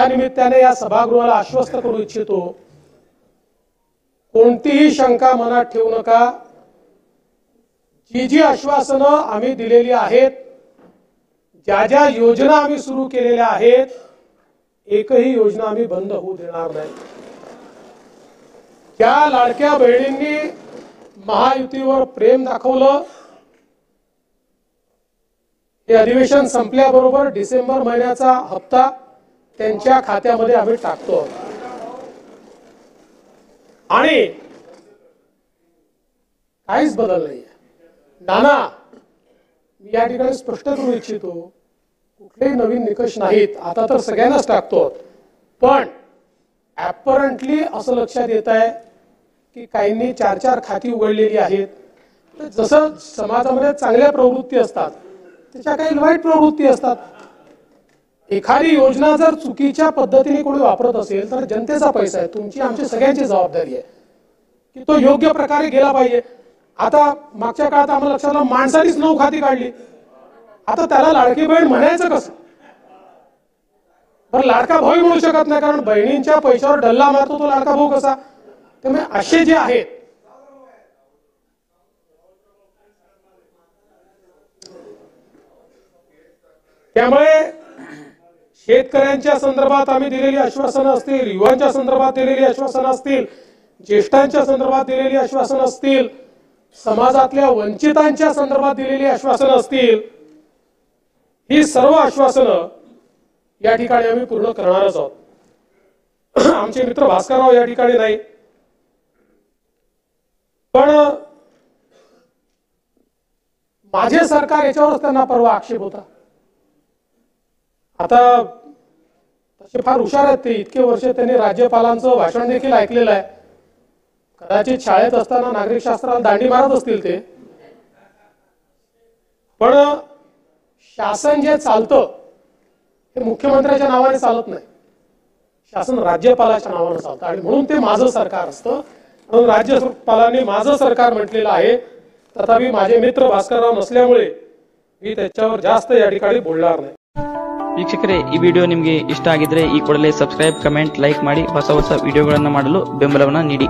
या निमित्ताने या सभागृहाला आश्वस्त करू इच्छितो, कोणतीही शंका मनात ठेवू नका। जी जी आश्वासनं आम्ही दिलेली आहेत, ज्या ज्या योजना आम्ही सुरू केलेल्या आहेत, एकही योजना आम्ही बंद होऊ देणार नाही। त्या लाडक्या बहिणींनी महायुतीवर प्रेम दाखवलं, हे अधिवेशन संपल्याबरोबर डिसेंबर महिन्याचा हप्ता त्यांच्या खात्यामध्ये आम्ही टाकतो। आणि काहीच बदल नाही। नाना, मी या ठिकाणी स्पष्ट करू इच्छितो, कुठलेही नवीन निकष नाहीत, आता तर सगळ्यांनाच टाकतो। पण ॲपरंटली असं लक्षात येत आहे की काहींनी 4-4 खाती उघडलेली आहेत। तर जसं समाजामध्ये चांगल्या प्रवृत्ती असतात, त्याच्या काही वाईट प्रवृत्ती असतात। एखादी योजना जर चुकीच्या पद्धतीने कोणी वापरत असेल तर जनतेचा पैसा आहे, तुमची आमची सगळ्यांची जबाबदारी आहे की तो योग्य प्रकारे गेला पाहिजे। आता मागच्या काळात आम्हाला लक्षात आलं, माणसानेच 9 खाती काढली, आता त्याला लाडकी बहीण म्हणायचं कसं? पण लाडका भाऊ म्हणू शकत नाही, कारण बहिणींच्या पैशावर डल्ला मारतो तो लाडका भाऊ कसा? त्यामुळे असे जे आहेत त्यामुळे शेतकऱ्यांच्या संदर्भात आम्ही दिलेली आश्वासनं असतील, युवांच्या संदर्भात दिलेली आश्वासनं असतील, ज्येष्ठांच्या संदर्भात दिलेली आश्वासनं असतील, समाजातल्या वंचितांच्या संदर्भात दिलेली आश्वासनं असतील, ही सर्व आश्वासनं या ठिकाणी आम्ही पूर्ण करणारच आहोत। आमचे मित्र भास्करराव या ठिकाणी नाही, पण माझे सरकार याच्यावरच त्यांना परवा आक्षेप होता। आता तसे फार हुशार आहेत ते, इतके वर्ष त्यांनी राज्यपालांचं भाषण देखील ऐकलेलं आहे। कदाचित शाळेत असताना नागरिक शास्त्राला दांडी मारत असतील ते, पण शासन जे चालतं हे मुख्यमंत्र्याच्या नावाने चालत नाही, शासन राज्यपालाच्या नावाने चालतं, आणि म्हणून ते माझं सरकार असतं। म्हणून राज्यपालांनी माझं सरकार म्हटलेलं आहे। तथापि माझे मित्र भास्करराव नसल्यामुळे मी त्याच्यावर जास्त या ठिकाणी बोलणार नाही। ವೀಕ್ಷಕರೇ, ಈ ವಿಡಿಯೋ ನಿಮಗೆ ಇಷ್ಟ ಆಗಿದ್ರೆ ಈ ಕೂಡಲೇ ಸಬ್ಸ್ಕ್ರೈಬ್, ಕಮೆಂಟ್, ಲೈಕ್ ಮಾಡಿ ಹೊಸ ಹೊಸ ವಿಡಿಯೋಗಳನ್ನು ಮಾಡಲು ಬೆಂಬಲವನ್ನು ನೀಡಿ।